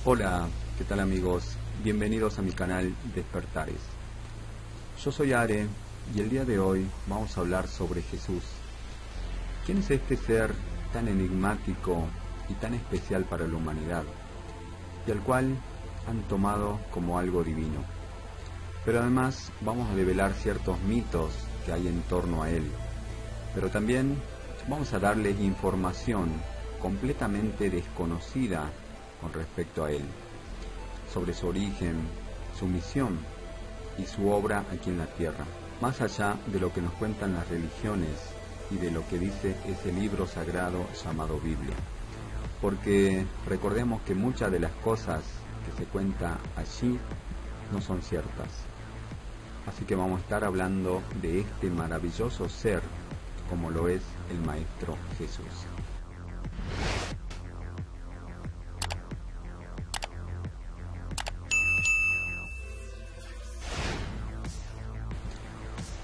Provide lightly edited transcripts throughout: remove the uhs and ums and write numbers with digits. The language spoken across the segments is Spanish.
Hola, ¿qué tal amigos? Bienvenidos a mi canal Despertares. Yo soy Are y el día de hoy vamos a hablar sobre Jesús. ¿Quién es este ser tan enigmático y tan especial para la humanidad, y al cual han tomado como algo divino? Pero además vamos a develar ciertos mitos que hay en torno a él, pero también vamos a darles información completamente desconocida con respecto a él, sobre su origen, su misión y su obra aquí en la tierra, más allá de lo que nos cuentan las religiones y de lo que dice ese libro sagrado llamado Biblia. Porque recordemos que muchas de las cosas que se cuentan allí no son ciertas. Así que vamos a estar hablando de este maravilloso ser como lo es el Maestro Jesús.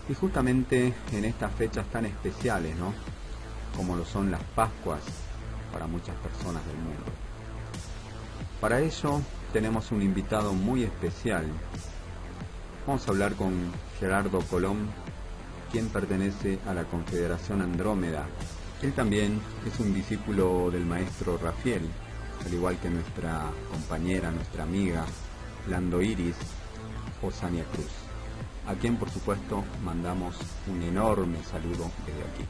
Y justamente en estas fechas tan especiales, ¿no?, como lo son las Pascuas para muchas personas del mundo. Para ello tenemos un invitado muy especial. Vamos a hablar con Gerardo Colom, quien pertenece a la Confederación Andrómeda. Él también es un discípulo del maestro Rafael, al igual que nuestra compañera, nuestra amiga Lando Iris Osania Cruz, a quien por supuesto mandamos un enorme saludo desde aquí.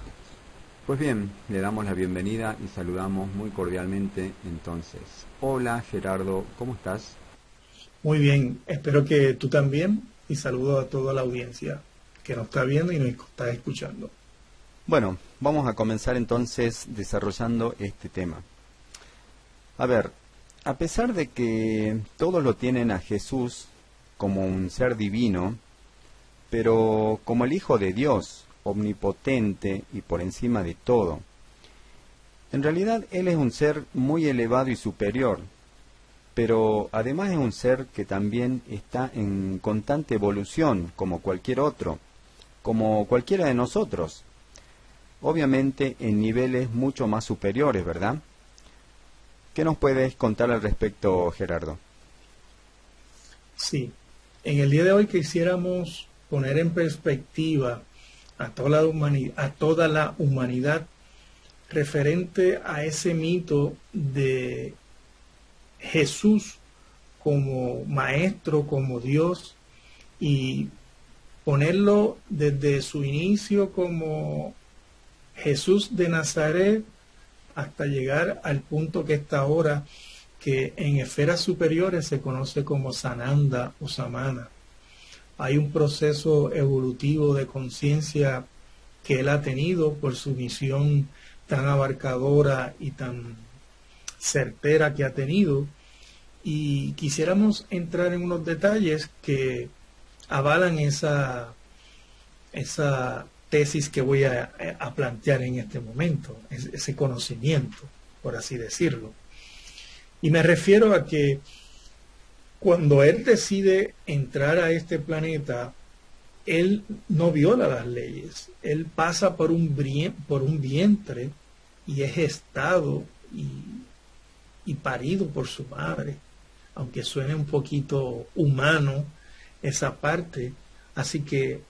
Pues bien, le damos la bienvenida y saludamos muy cordialmente entonces. Hola Gerardo, ¿cómo estás? Muy bien, espero que tú también, y saludo a toda la audiencia que nos está viendo y nos está escuchando. Bueno, vamos a comenzar entonces desarrollando este tema. A ver, a pesar de que todos lo tienen a Jesús como un ser divino, pero como el Hijo de Dios, omnipotente y por encima de todo, en realidad Él es un ser muy elevado y superior, pero además es un ser que también está en constante evolución, como cualquier otro, como cualquiera de nosotros, obviamente en niveles mucho más superiores, ¿verdad? ¿Qué nos puedes contar al respecto, Gerardo? Sí, en el día de hoy quisiéramos poner en perspectiva a toda la humanidad referente a ese mito de Jesús como maestro, como Dios, y ponerlo desde su inicio como Jesús de Nazaret hasta llegar al punto que está ahora, que en esferas superiores se conoce como Sananda o Samana. Hay un proceso evolutivo de conciencia que él ha tenido por su misión tan abarcadora y tan certera que ha tenido, y quisiéramos entrar en unos detalles que avalan esa tesis que voy a plantear en este momento, ese conocimiento, por así decirlo. Y me refiero a que cuando él decide entrar a este planeta, él no viola las leyes, él pasa por un vientre y es gestado y parido por su madre, aunque suene un poquito humano esa parte. Así que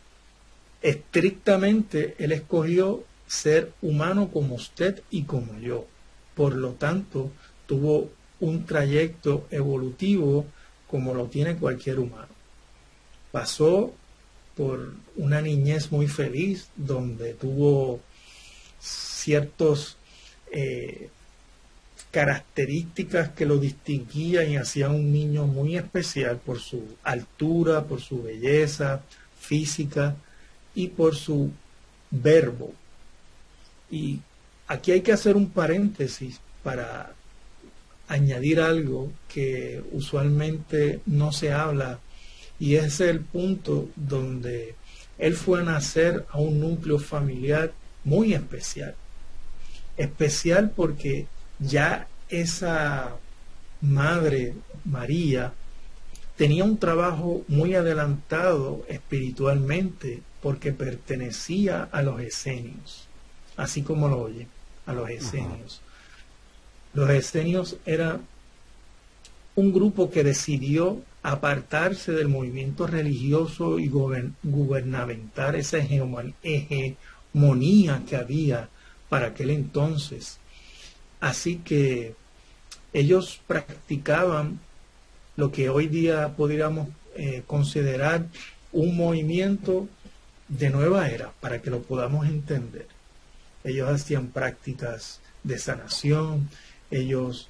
estrictamente él escogió ser humano como usted y como yo. Por lo tanto, tuvo un trayecto evolutivo como lo tiene cualquier humano. Pasó por una niñez muy feliz, donde tuvo ciertos características que lo distinguían y hacían un niño muy especial por su altura, por su belleza física y por su verbo. Y aquí hay que hacer un paréntesis para añadir algo que usualmente no se habla, y ese es el punto donde él fue a nacer a un núcleo familiar muy especial. Especial porque ya esa madre, María, tenía un trabajo muy adelantado espiritualmente, porque pertenecía a los esenios, así como lo oye, a los esenios. Los esenios eran un grupo que decidió apartarse del movimiento religioso y gubernamental, esa hegemonía que había para aquel entonces. Así que ellos practicaban lo que hoy día podríamos considerar un movimiento de nueva era, para que lo podamos entender. Ellos hacían prácticas de sanación, ellos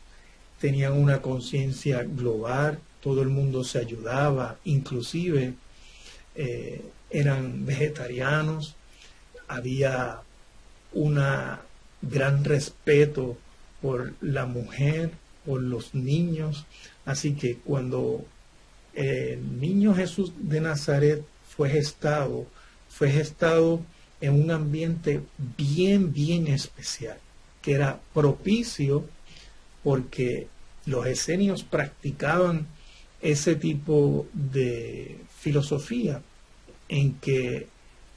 tenían una conciencia global, todo el mundo se ayudaba, inclusive eran vegetarianos, había un gran respeto por la mujer, por los niños, así que cuando el niño Jesús de Nazaret fue gestado en un ambiente bien especial, que era propicio porque los esenios practicaban ese tipo de filosofía en que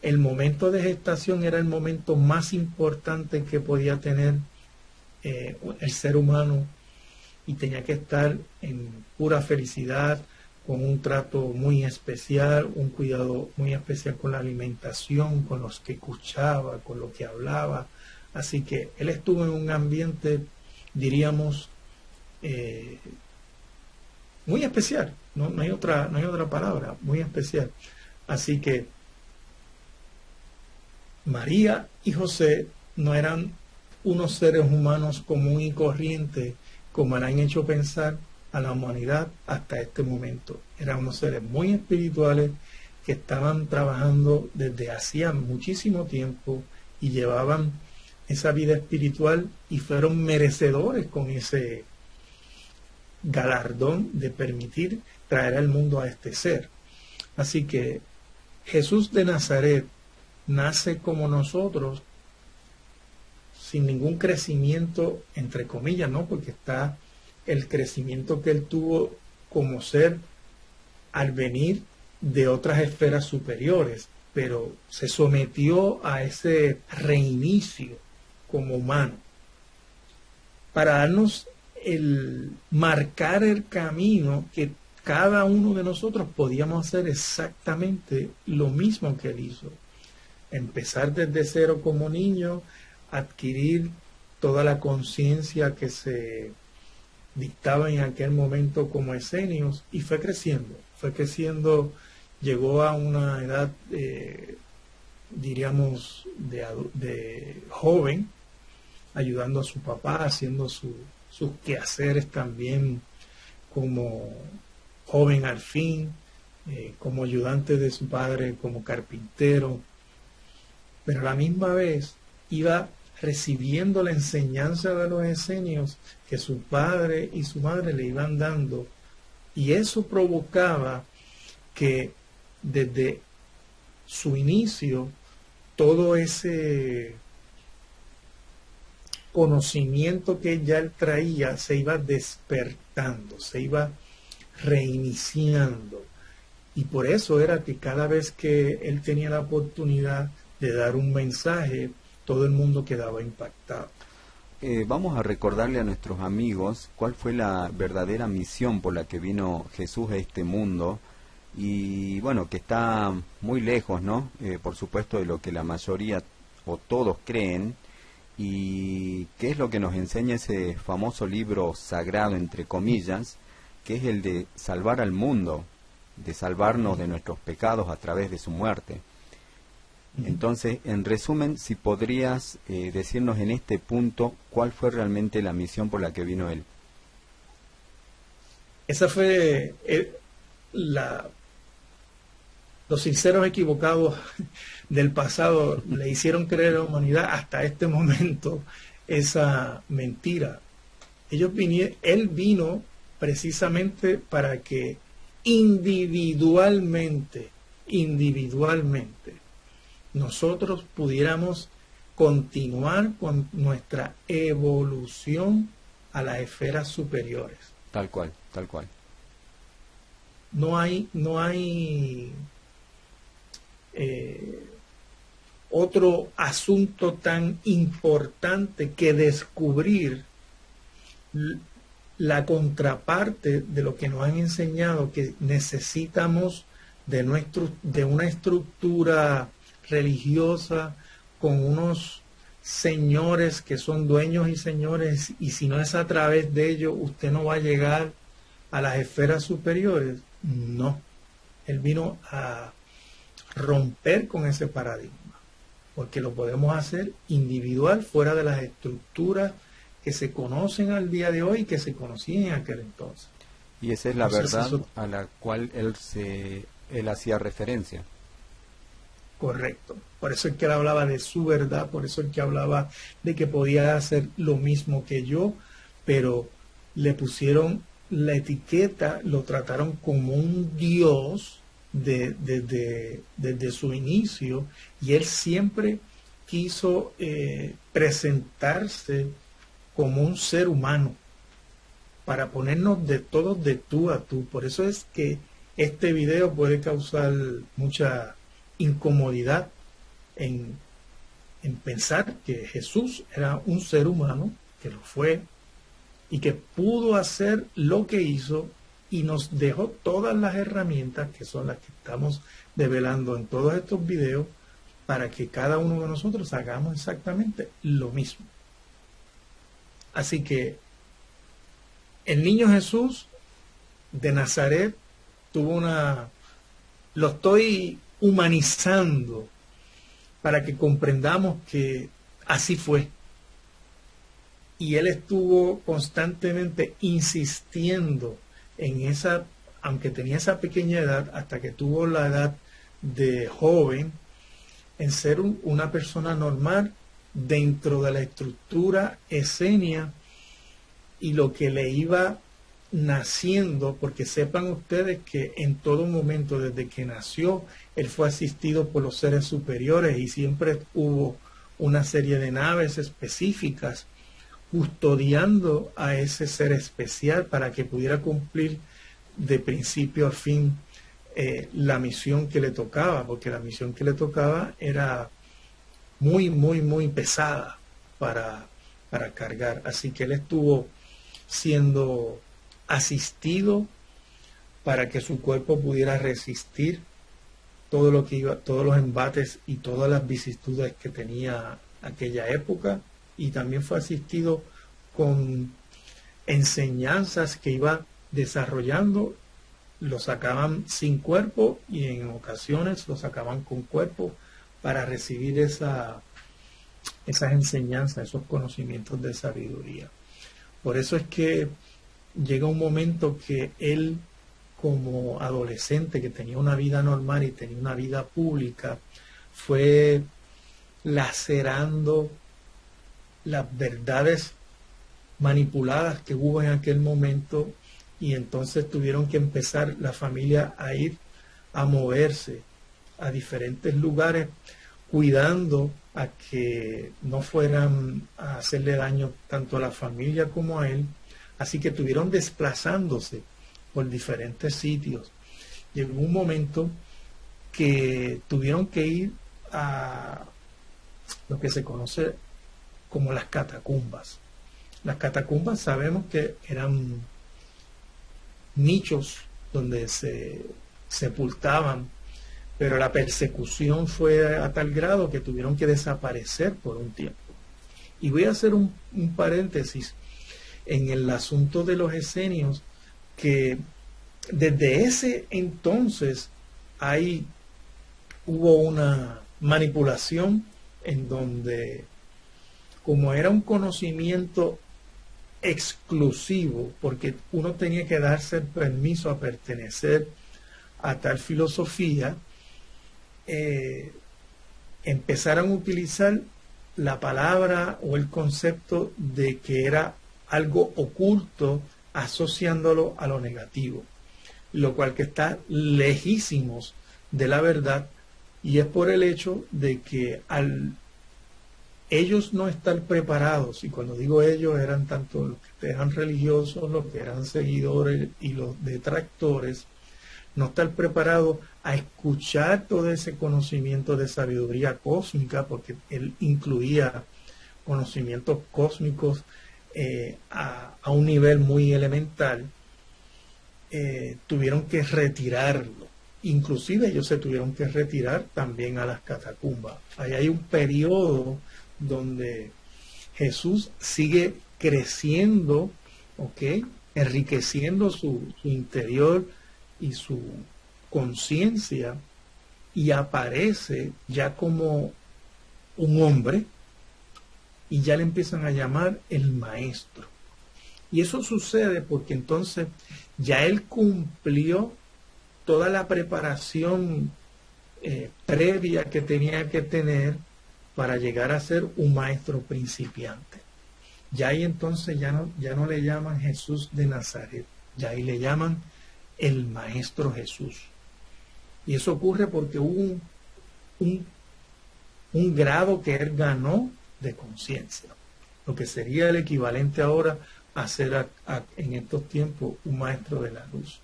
el momento de gestación era el momento más importante que podía tener el ser humano y tenía que estar en pura felicidad, con un trato muy especial, un cuidado muy especial con la alimentación, con los que escuchaba, con lo que hablaba. Así que él estuvo en un ambiente, diríamos, muy especial, no hay otra palabra, muy especial. Así que María y José no eran unos seres humanos común y corriente como le han hecho pensar a la humanidad hasta este momento. Eran unos seres muy espirituales que estaban trabajando desde hacía muchísimo tiempo y llevaban esa vida espiritual y fueron merecedores con ese galardón de permitir traer al mundo a este ser. Así que Jesús de Nazaret nace como nosotros, sin ningún crecimiento, entre comillas, ¿no? Porque está el crecimiento que él tuvo como ser al venir de otras esferas superiores, pero se sometió a ese reinicio como humano para darnos el marcar el camino que cada uno de nosotros podíamos hacer exactamente lo mismo que él hizo. Empezar desde cero como niño, adquirir toda la conciencia que se dictaba en aquel momento como esenios y fue creciendo, llegó a una edad, diríamos, de joven, ayudando a su papá, haciendo sus quehaceres también como joven al fin, como ayudante de su padre, como carpintero, pero a la misma vez iba recibiendo la enseñanza de los esenios que su padre y su madre le iban dando, y eso provocaba que desde su inicio todo ese conocimiento que ya él traía se iba despertando, se iba reiniciando, y por eso era que cada vez que él tenía la oportunidad de dar un mensaje, todo el mundo quedaba impactado. Vamos a recordarle a nuestros amigos cuál fue la verdadera misión por la que vino Jesús a este mundo, y bueno, que está muy lejos, ¿no? Por supuesto, de lo que la mayoría o todos creen, y qué es lo que nos enseña ese famoso libro sagrado, entre comillas, que es el de salvar al mundo, de salvarnos de nuestros pecados a través de su muerte. Entonces, en resumen, si podrías decirnos en este punto cuál fue realmente la misión por la que vino él. Esa fue los sinceros equivocados del pasado le hicieron creer a la humanidad hasta este momento esa mentira. Él vino precisamente para que individualmente, nosotros pudiéramos continuar con nuestra evolución a las esferas superiores. Tal cual, tal cual. No hay otro asunto tan importante que descubrir la contraparte de lo que nos han enseñado, que necesitamos de una estructura religiosa con unos señores que son dueños y señores, y si no es a través de ellos, usted no va a llegar a las esferas superiores. No, él vino a romper con ese paradigma, porque lo podemos hacer individual, fuera de las estructuras que se conocen al día de hoy y que se conocían en aquel entonces. Y esa es la verdad a la cual él hacía referencia. Correcto. Por eso es que él hablaba de su verdad, por eso es que hablaba de que podía hacer lo mismo que yo, pero le pusieron la etiqueta, lo trataron como un dios desde su inicio, y él siempre quiso presentarse como un ser humano para ponernos de todos de tú a tú. Por eso es que este video puede causar mucha incomodidad en pensar que Jesús era un ser humano, que lo fue, y que pudo hacer lo que hizo, y nos dejó todas las herramientas que son las que estamos develando en todos estos videos, para que cada uno de nosotros hagamos exactamente lo mismo. Así que el niño Jesús de Nazaret tuvo lo estoy humanizando para que comprendamos que así fue. Y él estuvo constantemente insistiendo en esa, aunque tenía esa pequeña edad, hasta que tuvo la edad de joven, en ser una persona normal dentro de la estructura esenia y lo que le iba naciendo, porque sepan ustedes que en todo momento, desde que nació, él fue asistido por los seres superiores, y siempre hubo una serie de naves específicas custodiando a ese ser especial para que pudiera cumplir de principio a fin la misión que le tocaba, porque la misión que le tocaba era muy, muy, muy pesada para cargar. Así que él estuvo siendo asistido para que su cuerpo pudiera resistir todo lo que iba, todos los embates y todas las vicisitudes que tenía aquella época, y también fue asistido con enseñanzas que iba desarrollando. Lo sacaban sin cuerpo y en ocasiones lo sacaban con cuerpo para recibir esas enseñanzas, esos conocimientos de sabiduría. Por eso es que llega un momento que él, como adolescente que tenía una vida normal y tenía una vida pública, fue lacerando las verdades manipuladas que hubo en aquel momento, y entonces tuvieron que empezar la familia a ir a moverse a diferentes lugares, cuidando a que no fueran a hacerle daño tanto a la familia como a él. Así que tuvieron desplazándose por diferentes sitios. Llegó un momento que tuvieron que ir a lo que se conoce como las catacumbas. Las catacumbas sabemos que eran nichos donde se sepultaban, pero la persecución fue a tal grado que tuvieron que desaparecer por un tiempo. Y voy a hacer un paréntesis en el asunto de los esenios, que desde ese entonces hubo una manipulación en donde, como era un conocimiento exclusivo, porque uno tenía que darse el permiso a pertenecer a tal filosofía, empezaron a utilizar la palabra o el concepto de que era algo oculto, asociándolo a lo negativo, lo cual que está lejísimos de la verdad, y es por el hecho de que al ellos no estar preparados, y cuando digo ellos eran tanto los que eran religiosos, los que eran seguidores y los detractores, no estar preparados a escuchar todo ese conocimiento de sabiduría cósmica, porque él incluía conocimientos cósmicos a un nivel muy elemental, tuvieron que retirarlo. Inclusive ellos se tuvieron que retirar también a las catacumbas. Ahí hay un periodo donde Jesús sigue creciendo, ¿ok? Enriqueciendo su interior y su conciencia, y aparece ya como un hombre, y ya le empiezan a llamar el maestro. Y eso sucede porque entonces ya él cumplió toda la preparación previa que tenía que tener para llegar a ser un maestro principiante. Ya ahí entonces ya no le llaman Jesús de Nazaret, ya ahí le llaman el Maestro Jesús. Y eso ocurre porque hubo un grado que él ganó de conciencia, lo que sería el equivalente ahora a ser en estos tiempos un maestro de la luz.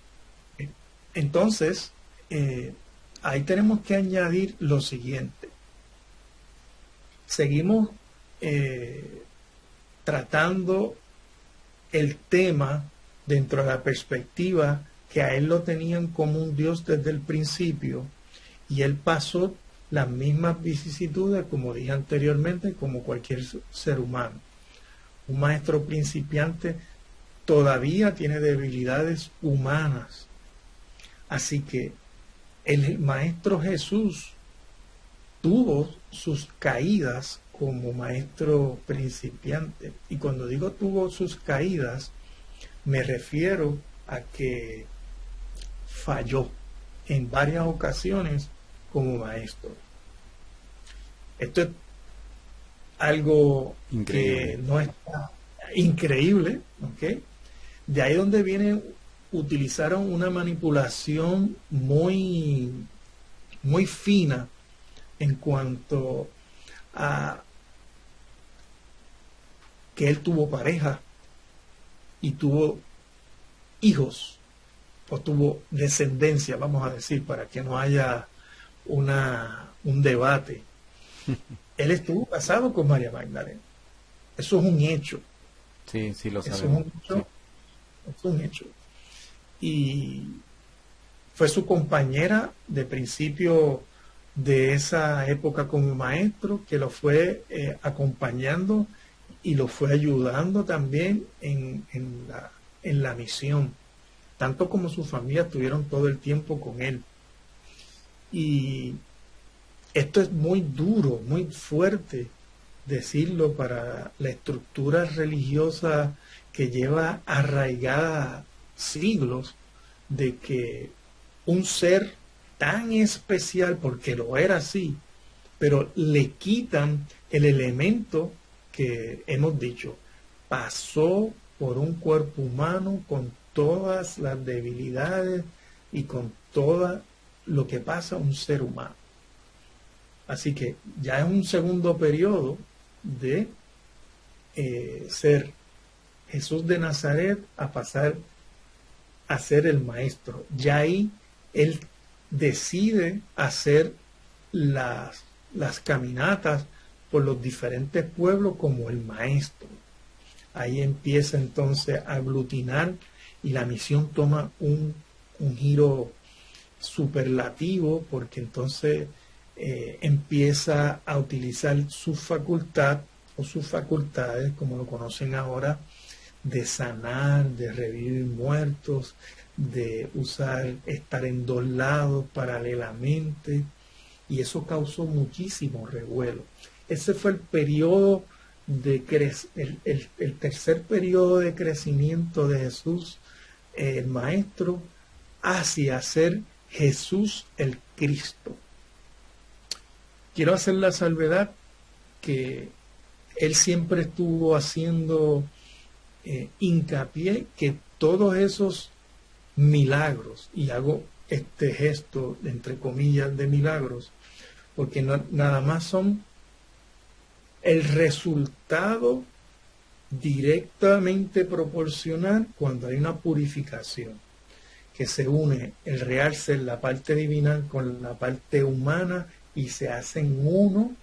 Entonces, ahí tenemos que añadir lo siguiente. Seguimos tratando el tema dentro de la perspectiva que a él lo tenían como un Dios desde el principio, y él pasó las mismas vicisitudes, como dije anteriormente, como cualquier ser humano. Un maestro principiante todavía tiene debilidades humanas. Así que el Maestro Jesús tuvo sus caídas como maestro principiante. Y cuando digo tuvo sus caídas, me refiero a que falló en varias ocasiones como maestro. Esto es algo increíble, que no está increíble, ¿ok? De ahí donde viene, utilizaron una manipulación muy, muy fina en cuanto a que él tuvo pareja y tuvo hijos, o tuvo descendencia, vamos a decir, para que no haya un debate. Él estuvo casado con María Magdalena. Eso es un hecho. Sí, sí lo sabemos. Eso es un hecho. Sí. Es un hecho. Y fue su compañera de principio de esa época como maestro, que lo fue acompañando y lo fue ayudando también en la misión, tanto como su familia estuvieron todo el tiempo con él. Y esto es muy duro, muy fuerte decirlo para la estructura religiosa que lleva arraigada siglos, de que un ser tan especial, porque lo era así, pero le quitan el elemento que hemos dicho, pasó por un cuerpo humano con todas las debilidades y con todo lo que pasa a un ser humano. Así que ya es un segundo periodo de ser Jesús de Nazaret a pasar a ser el maestro. Ya ahí él decide hacer las caminatas por los diferentes pueblos como el maestro. Ahí empieza entonces a aglutinar y la misión toma un giro superlativo, porque entonces empieza a utilizar su facultad o sus facultades, como lo conocen ahora, de sanar, de revivir muertos, de estar en dos lados paralelamente, y eso causó muchísimo revuelo. Ese fue el periodo el tercer periodo de crecimiento de Jesús, el Maestro, hacia ser Jesús el Cristo. Quiero hacer la salvedad que él siempre estuvo haciendo hincapié que todos esos milagros, y hago este gesto entre comillas de milagros, porque nada más son el resultado directamente proporcional cuando hay una purificación, que se une el real ser, la parte divina, con la parte humana, y se hacen uno,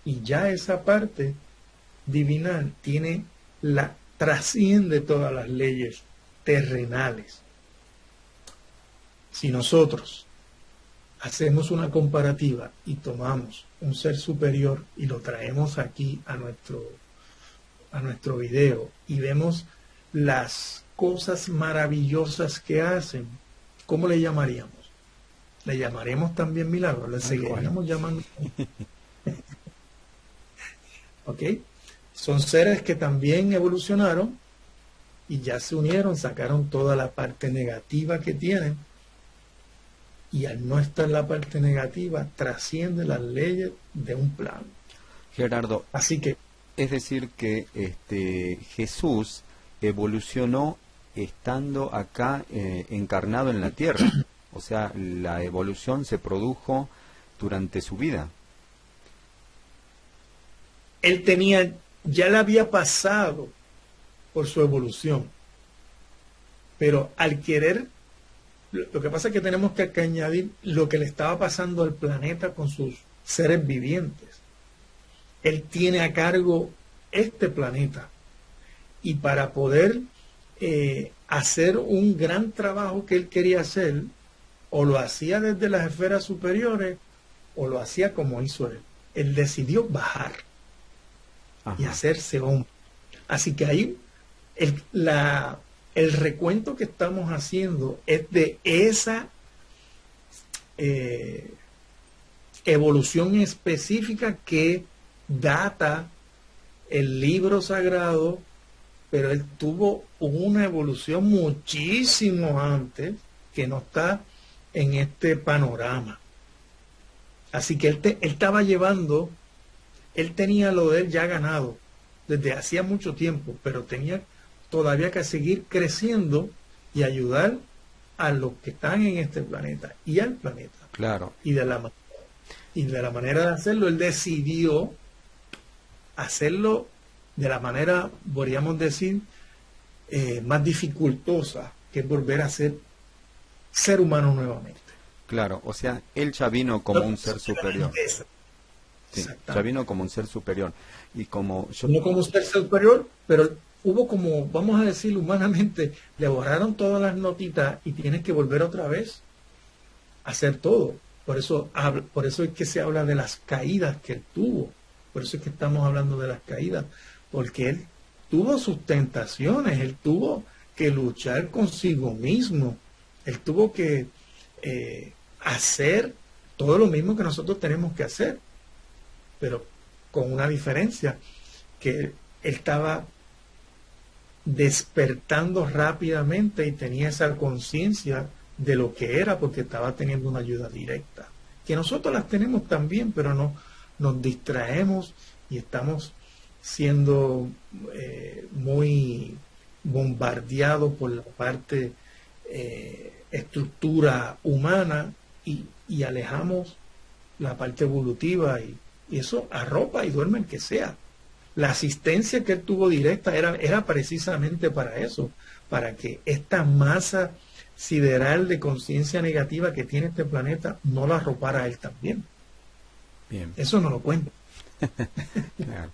y ya esa parte divinal tiene trasciende todas las leyes terrenales. Si nosotros hacemos una comparativa y tomamos un ser superior y lo traemos aquí a nuestro video y vemos las cosas maravillosas que hacen, ¿cómo le llamaríamos? Le llamaremos también milagro, le seguiríamos llamando. ¿Ok? Son seres que también evolucionaron y ya se unieron, sacaron toda la parte negativa que tienen, y al no estar la parte negativa, trasciende las leyes de un plano. Gerardo, así que es decir que Jesús evolucionó estando acá encarnado en la tierra. O sea, la evolución se produjo durante su vida. Él ya le había pasado por su evolución, pero al querer, lo que pasa es que tenemos que añadir lo que le estaba pasando al planeta con sus seres vivientes. Él tiene a cargo este planeta, y para poder hacer un gran trabajo que él quería hacer, o lo hacía desde las esferas superiores o lo hacía como hizo él. Él decidió bajar. Ajá. Y hacerse hombre. Así que ahí el recuento que estamos haciendo es de esa evolución específica que data el libro sagrado, pero él tuvo una evolución muchísimo antes que no está en este panorama. Así que él estaba llevando, él tenía lo de él ya ganado desde hacía mucho tiempo, pero tenía todavía que seguir creciendo y ayudar a los que están en este planeta y al planeta. Claro. Y de la manera de hacerlo, él decidió hacerlo de la manera, podríamos decir, más dificultosa, que es volver a ser humano nuevamente. Claro, o sea, él ya vino como un ser superior. Sí, ya vino como un ser superior. Y como yo... No como un ser superior, pero hubo como, vamos a decir humanamente, le borraron todas las notitas y tienes que volver otra vez a hacer todo. Por eso es que se habla de las caídas que él tuvo. Por eso es que estamos hablando de las caídas. Porque él tuvo sus tentaciones, él tuvo que luchar consigo mismo. Él tuvo que hacer todo lo mismo que nosotros tenemos que hacer, pero con una diferencia, que él estaba despertando rápidamente y tenía esa conciencia de lo que era, porque estaba teniendo una ayuda directa, que nosotros las tenemos también, pero no nos distraemos y estamos siendo muy bombardeados por la parte estructura humana y alejamos la parte evolutiva y eso arropa y duerme el que sea. La asistencia que él tuvo directa era precisamente para eso, para que esta masa sideral de conciencia negativa que tiene este planeta no la arropara a él también. Bien. Eso no lo cuento. Claro.